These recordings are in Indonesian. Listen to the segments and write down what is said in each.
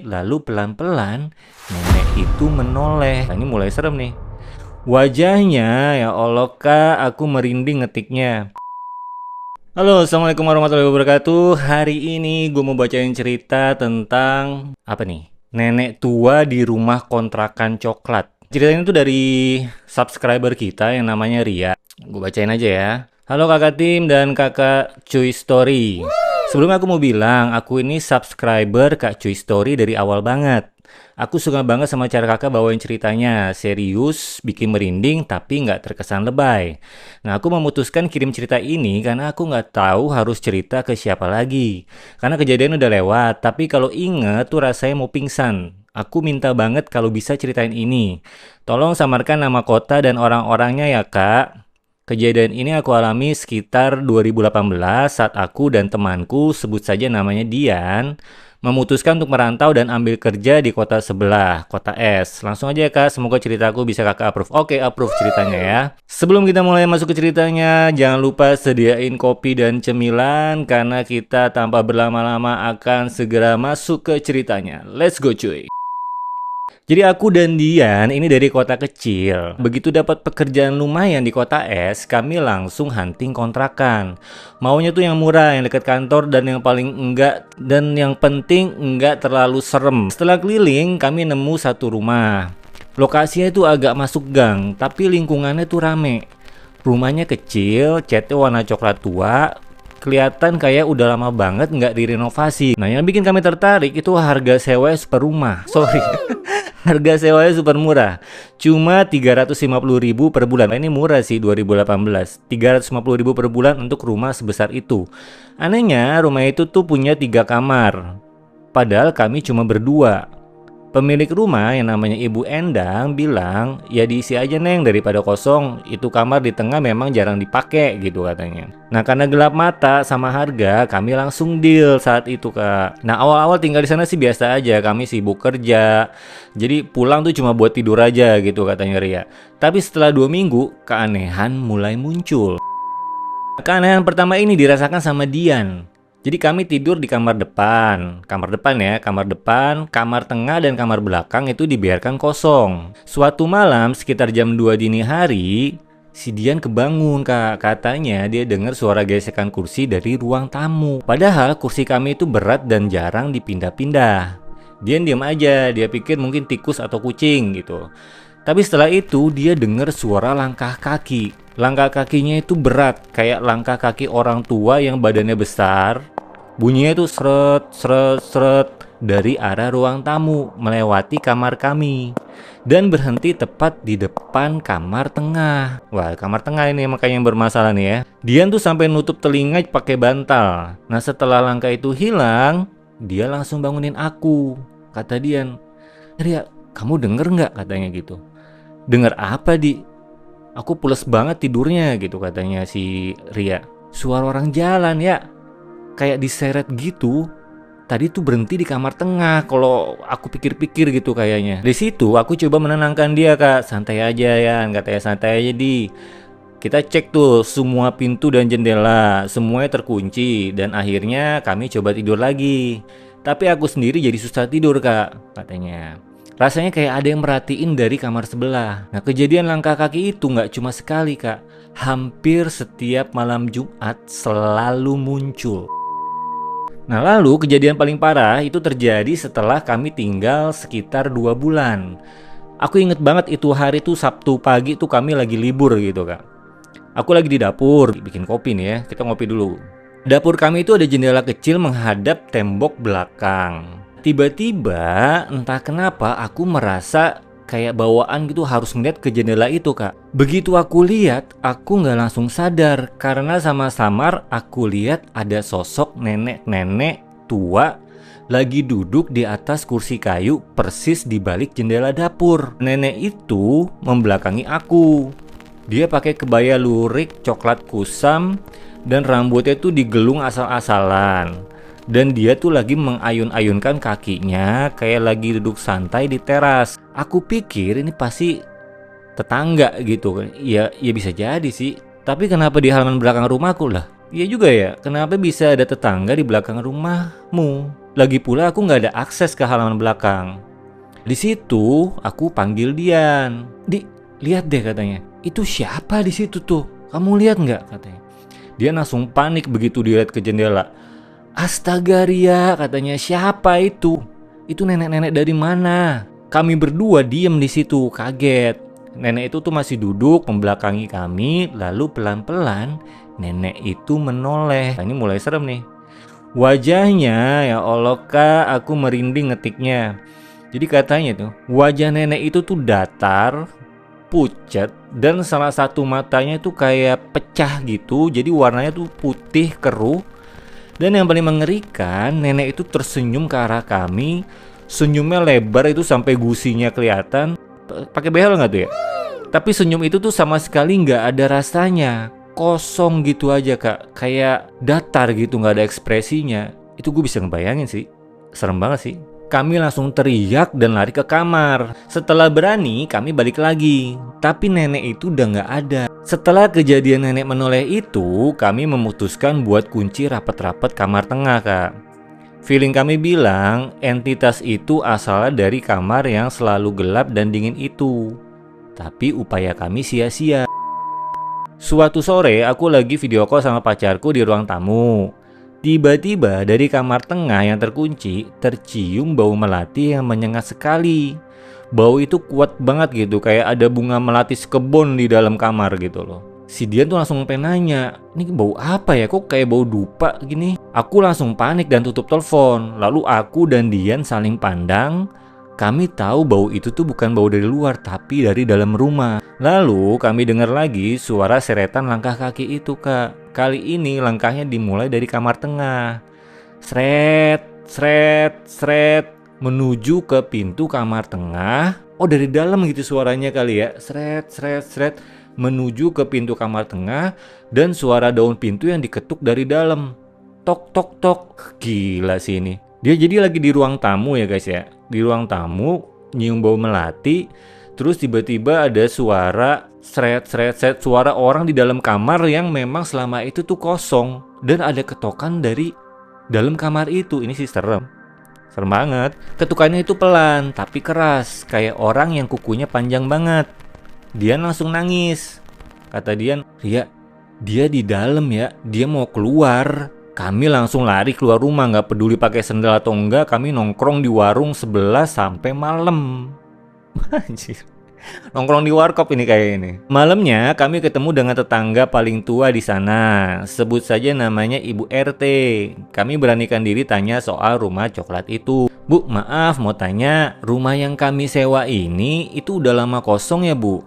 Lalu pelan-pelan nenek itu menoleh. Nah, ini mulai serem nih. Wajahnya, ya Allah kak, aku merinding ngetiknya. Halo, assalamualaikum warahmatullahi wabarakatuh. Hari ini gue mau bacain cerita tentang apa nih? Nenek tua di rumah kontrakan coklat. Cerita ini tuh dari subscriber kita yang namanya Ria. Gue bacain aja ya. Halo kakak Tim dan kakak Cuy Story. Sebelumnya aku mau bilang, aku ini subscriber Kak Cuy Story dari awal banget. Aku suka banget sama cara kakak bawain ceritanya, serius, bikin merinding, tapi nggak terkesan lebay. Nah, aku memutuskan kirim cerita ini karena aku nggak tahu harus cerita ke siapa lagi. Karena kejadian udah lewat, tapi kalau inget tuh rasanya mau pingsan. Aku minta banget kalau bisa ceritain ini. Tolong samarkan nama kota dan orang-orangnya ya kak. Kejadian ini aku alami sekitar 2018 saat aku dan temanku, sebut saja namanya Dian, memutuskan untuk merantau dan ambil kerja di kota sebelah, kota S. Langsung aja ya kak, semoga ceritaku bisa kakak approve. Oke, approve ceritanya ya. Sebelum kita mulai masuk ke ceritanya, jangan lupa sediain kopi dan cemilan karena kita tanpa berlama-lama akan segera masuk ke ceritanya. Let's go cuy. Jadi aku dan Dian ini dari kota kecil. Begitu dapat pekerjaan lumayan di kota S, kami langsung hunting kontrakan. Maunya tuh yang murah, yang dekat kantor dan yang paling enggak dan yang penting enggak terlalu serem. Setelah keliling, kami nemu satu rumah. Lokasinya itu agak masuk gang, tapi lingkungannya tuh rame. Rumahnya kecil, catnya warna coklat tua, kelihatan kayak udah lama banget nggak direnovasi. Nah, yang bikin kami tertarik itu harga sewa per rumah. Sorry, harga sewanya super murah. Cuma 350.000 per bulan. Nah, ini murah sih 2018. 350.000 per bulan untuk rumah sebesar itu. Anehnya, rumah itu tuh punya 3 kamar. Padahal kami cuma berdua. Pemilik rumah yang namanya Ibu Endang bilang, ya diisi aja neng daripada kosong, itu kamar di tengah memang jarang dipakai gitu katanya. Nah karena gelap mata sama harga, kami langsung deal saat itu kak. Nah awal-awal tinggal di sana sih biasa aja, kami sibuk kerja, jadi pulang tuh cuma buat tidur aja gitu katanya Ria. Tapi setelah 2 minggu, keanehan mulai muncul. Keanehan pertama ini dirasakan sama Dian. Jadi kami tidur di kamar depan ya, kamar depan, kamar tengah dan kamar belakang itu dibiarkan kosong. Suatu malam sekitar jam 2 dini hari, si Dian kebangun kak, katanya dia dengar suara gesekan kursi dari ruang tamu. Padahal kursi kami itu berat dan jarang dipindah-pindah. Dian diam aja, dia pikir mungkin tikus atau kucing gitu. Tapi setelah itu dia dengar suara langkah kaki. Langkah kakinya itu berat, kayak langkah kaki orang tua yang badannya besar. Bunyinya itu seret, seret, seret dari arah ruang tamu melewati kamar kami dan berhenti tepat di depan kamar tengah. Wah, kamar tengah ini makanya yang bermasalah nih ya. Dian tuh sampai nutup telinga pakai bantal. Nah, setelah langkah itu hilang, dia langsung bangunin aku. Kata Dian, "Ria, kamu denger nggak?" katanya gitu. "Denger apa, Di?" "Aku pules banget tidurnya," gitu katanya si Ria. "Suara orang jalan ya, kayak diseret gitu. Tadi tuh berhenti di kamar tengah. Kalau aku pikir-pikir gitu kayaknya." Di situ aku coba menenangkan dia kak. "Santai aja ya," katanya, "santai aja Di. Kita cek tuh semua pintu dan jendela, semuanya terkunci dan akhirnya kami coba tidur lagi. Tapi aku sendiri jadi susah tidur kak," katanya. "Rasanya kayak ada yang merhatiin dari kamar sebelah." Nah kejadian langkah kaki itu nggak cuma sekali kak. Hampir setiap malam Jumat selalu muncul. Nah lalu kejadian paling parah itu terjadi setelah kami tinggal sekitar 2 bulan. Aku inget banget itu hari tuh Sabtu pagi tuh kami lagi libur gitu kak. Aku lagi di dapur bikin kopi nih ya, kita ngopi dulu. Dapur kami itu ada jendela kecil menghadap tembok belakang. Tiba-tiba entah kenapa aku merasa kayak bawaan gitu harus ngeliat ke jendela itu kak. Begitu aku lihat, aku nggak langsung sadar karena sama-samar aku lihat ada sosok nenek-nenek tua lagi duduk di atas kursi kayu persis di balik jendela dapur. Nenek itu membelakangi aku. Dia pakai kebaya lurik coklat kusam dan rambutnya tuh digelung asal-asalan. Dan dia tuh lagi mengayun-ayunkan kakinya kayak lagi duduk santai di teras. Aku pikir ini pasti tetangga gitu kan. Ya bisa jadi sih. Tapi kenapa di halaman belakang rumahku lah? Iya juga ya, kenapa bisa ada tetangga di belakang rumahmu? Lagi pula aku nggak ada akses ke halaman belakang. Di situ aku panggil Dian. Di, lihat deh katanya. Itu siapa di situ tuh? Kamu lihat nggak katanya? Dia langsung panik begitu dilihat ke jendela. Astaga Ria, katanya, siapa itu? Itu nenek-nenek dari mana? Kami berdua diem di situ, kaget. Nenek itu tuh masih duduk membelakangi kami, lalu pelan-pelan nenek itu menoleh. Nah, ini mulai serem nih. Wajahnya, ya Allah kak, aku merinding ngetiknya. Jadi katanya tuh, wajah nenek itu tuh datar, pucat, dan salah satu matanya tuh kayak pecah gitu. Jadi warnanya tuh putih keruh. Dan yang paling mengerikan, nenek itu tersenyum ke arah kami. Senyumnya lebar itu sampai gusinya kelihatan. Pakai behel nggak tuh ya? Tapi senyum itu tuh sama sekali nggak ada rasanya. Kosong gitu aja kak. Kayak datar gitu, nggak ada ekspresinya. Itu gue bisa ngebayangin sih. Serem banget sih. Kami langsung teriak dan lari ke kamar. Setelah berani, kami balik lagi. Tapi nenek itu udah nggak ada. Setelah kejadian nenek menoleh itu, kami memutuskan buat kunci rapat-rapat kamar tengah, Kak. Feeling kami bilang, entitas itu asalnya dari kamar yang selalu gelap dan dingin itu. Tapi upaya kami sia-sia. Suatu sore, aku lagi video call sama pacarku di ruang tamu. Tiba-tiba dari kamar tengah yang terkunci, tercium bau melati yang menyengat sekali. Bau itu kuat banget gitu, kayak ada bunga melati sekebon di dalam kamar gitu loh. Si Dian tuh langsung pengen nanya, ini bau apa ya, kok kayak bau dupa gini. Aku langsung panik dan tutup telepon. Lalu aku dan Dian saling pandang. Kami tahu bau itu tuh bukan bau dari luar, tapi dari dalam rumah. Lalu kami dengar lagi suara seretan langkah kaki itu, Kak. Kali ini langkahnya dimulai dari kamar tengah. Sret, sret, sret, menuju ke pintu kamar tengah. Oh, dari dalam gitu suaranya kali ya. Sret, sret, sret, menuju ke pintu kamar tengah. Dan suara daun pintu yang diketuk dari dalam. Tok, tok, tok. Gila sih ini. Dia jadi lagi di ruang tamu ya guys ya. Di ruang tamu, nyium bau melati. Terus tiba-tiba ada suara sret, sret, sret. Suara orang di dalam kamar yang memang selama itu tuh kosong. Dan ada ketokan dari dalam kamar itu. Ini sih serem. Serem banget. Ketukannya itu pelan tapi keras, kayak orang yang kukunya panjang banget. Dian langsung nangis. Kata Dian, Ria, dia di dalam ya, dia mau keluar. Kami langsung lari keluar rumah, nggak peduli pakai sendal atau enggak. Kami nongkrong di warung sebelah sampai malam. Anjir. Nongkrong di warkop ini kayak ini. Malamnya kami ketemu dengan tetangga paling tua di sana. Sebut saja namanya Ibu RT. Kami beranikan diri tanya soal rumah coklat itu. Bu, maaf mau tanya, rumah yang kami sewa ini itu udah lama kosong ya Bu?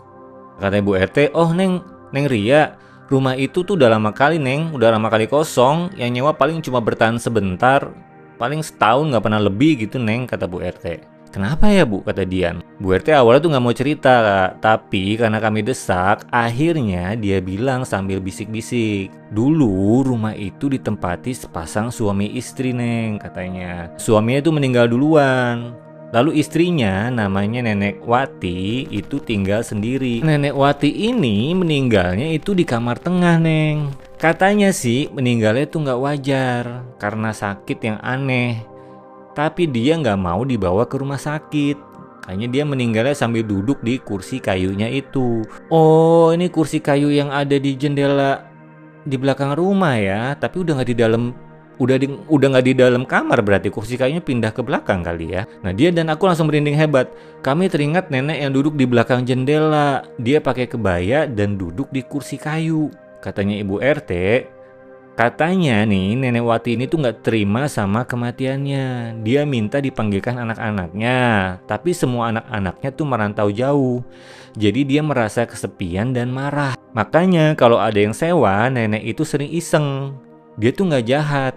Kata Ibu RT, oh Neng Ria, rumah itu tuh udah lama kali Neng, udah lama kali kosong. Yang nyewa paling cuma bertahan sebentar, paling setahun nggak pernah lebih gitu Neng, kata Bu RT. Kenapa ya Bu? Kata Dian. Bu RT awalnya tuh nggak mau cerita Kak. Tapi karena kami desak, akhirnya dia bilang sambil bisik-bisik. Dulu rumah itu ditempati sepasang suami istri Neng, katanya. Suaminya itu meninggal duluan. Lalu istrinya namanya Nenek Wati itu tinggal sendiri. Nenek Wati ini meninggalnya itu di kamar tengah Neng. Katanya sih meninggalnya itu nggak wajar karena sakit yang aneh. Tapi dia nggak mau dibawa ke rumah sakit. Kayaknya dia meninggalnya sambil duduk di kursi kayunya itu. Oh, ini kursi kayu yang ada di jendela di belakang rumah ya. Tapi udah nggak di dalam, udah nggak di dalam kamar, berarti kursi kayunya pindah ke belakang kali ya. Nah, dia dan aku langsung merinding hebat. Kami teringat nenek yang duduk di belakang jendela. Dia pakai kebaya dan duduk di kursi kayu. Katanya Ibu RT, katanya nih Nenek Wati ini tuh gak terima sama kematiannya. Dia minta dipanggilkan anak-anaknya, tapi semua anak-anaknya tuh merantau jauh. Jadi dia merasa kesepian dan marah. Makanya kalau ada yang sewa, nenek itu sering iseng. Dia tuh gak jahat,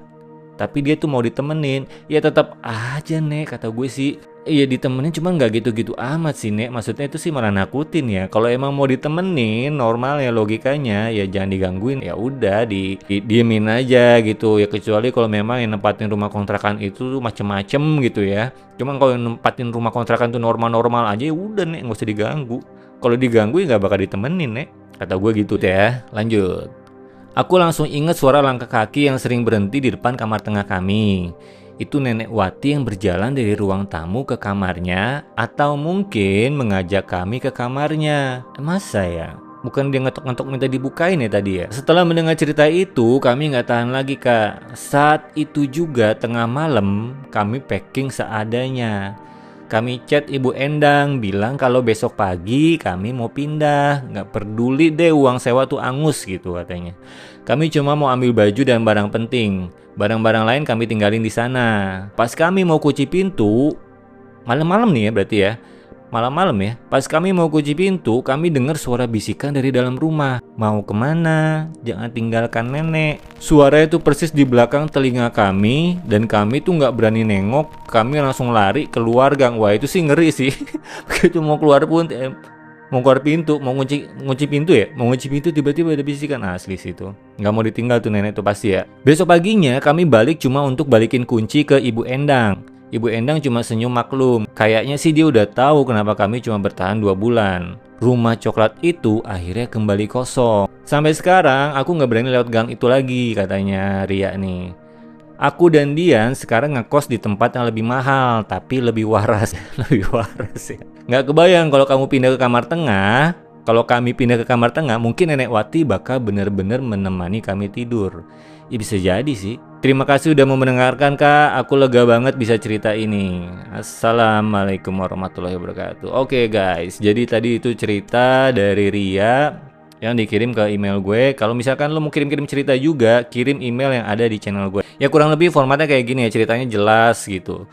tapi dia tuh mau ditemenin. Ya tetap aja Nek, kata gue sih. Iya ditemenin, cuman gak gitu-gitu amat sih Nek. Maksudnya itu sih malah nakutin ya. Kalau emang mau ditemenin, normal ya logikanya ya jangan digangguin. Ya udah diemin aja gitu ya. Kecuali kalau memang yang nempatin rumah kontrakan itu macem-macem gitu ya. Cuman kalau yang nempatin rumah kontrakan itu normal-normal aja, ya udah Nek, nggak usah diganggu. Kalau diganggu ya nggak bakal ditemenin Nek. Kata gue gitu ya. Lanjut. Aku langsung ingat suara langkah kaki yang sering berhenti di depan kamar tengah kami. Itu Nenek Wati yang berjalan dari ruang tamu ke kamarnya, atau mungkin mengajak kami ke kamarnya. Masa ya? Bukan dia ngetok-ngetok minta dibukain ya tadi ya? Setelah mendengar cerita itu, kami nggak tahan lagi kak. Saat itu juga tengah malam, kami packing seadanya. Kami chat Ibu Endang, bilang kalau besok pagi kami mau pindah. Nggak peduli deh uang sewa tuh angus gitu katanya. Kami cuma mau ambil baju dan barang penting. Barang-barang lain kami tinggalin di sana. Pas kami mau kunci pintu, malam-malam nih ya berarti ya. Malam-malam ya. Pas kami mau kunci pintu, kami dengar suara bisikan dari dalam rumah. Mau kemana? Jangan tinggalkan nenek. Suara itu persis di belakang telinga kami, dan kami tuh nggak berani nengok. Kami langsung lari keluar gang. Wah itu sih ngeri sih. Begitu mau keluar pun mau keluar pintu, mau ngunci pintu ya, mau ngunci pintu tiba-tiba ada bisikan asli situ. Nggak mau ditinggal tuh nenek tuh pasti ya. Besok paginya kami balik cuma untuk balikin kunci ke Ibu Endang. Ibu Endang cuma senyum maklum. Kayaknya sih dia udah tahu kenapa kami cuma bertahan 2 bulan. Rumah coklat itu akhirnya kembali kosong. Sampai sekarang aku nggak berani lewat gang itu lagi katanya Ria nih. Aku dan Dian sekarang ngekos di tempat yang lebih mahal, tapi lebih waras. Lebih waras ya. Nggak kebayang kalau kamu pindah ke kamar tengah. Kalau kami pindah ke kamar tengah, mungkin Nenek Wati bakal benar-benar menemani kami tidur. Ya bisa jadi sih. Terima kasih udah mau mendengarkan kak. Aku lega banget bisa cerita ini. Assalamualaikum warahmatullahi wabarakatuh. Oke guys, jadi tadi itu cerita dari Ria yang dikirim ke email gue. Kalau misalkan lo mau kirim-kirim cerita juga, kirim email yang ada di channel gue. Ya kurang lebih formatnya kayak gini ya, ceritanya jelas gitu.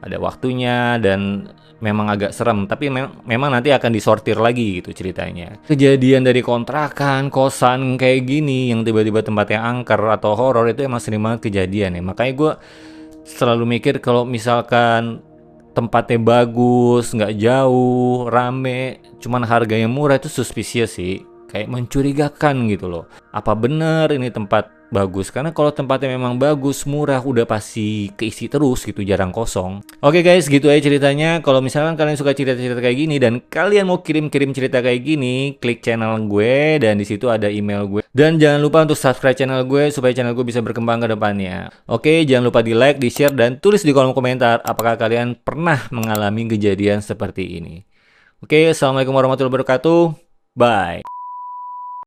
Ada waktunya dan memang agak serem, tapi memang nanti akan disortir lagi gitu ceritanya. Kejadian dari kontrakan, kosan kayak gini yang tiba-tiba tempatnya angker atau horor itu emang sering banget kejadian ya. Makanya gue selalu mikir kalau misalkan tempatnya bagus, nggak jauh, rame, cuman harganya murah itu suspicious sih. Kayak mencurigakan gitu loh. Apa bener ini tempat bagus? Karena kalau tempatnya memang bagus, murah, udah pasti keisi terus gitu, jarang kosong. Oke guys, gitu aja ceritanya. Kalau misalkan kalian suka cerita-cerita kayak gini dan kalian mau kirim-kirim cerita kayak gini, klik channel gue dan di situ ada email gue. Dan jangan lupa untuk subscribe channel gue supaya channel gue bisa berkembang ke depannya. Oke, jangan lupa di like, di share, dan tulis di kolom komentar apakah kalian pernah mengalami kejadian seperti ini. Oke, assalamualaikum warahmatullahi wabarakatuh. Bye.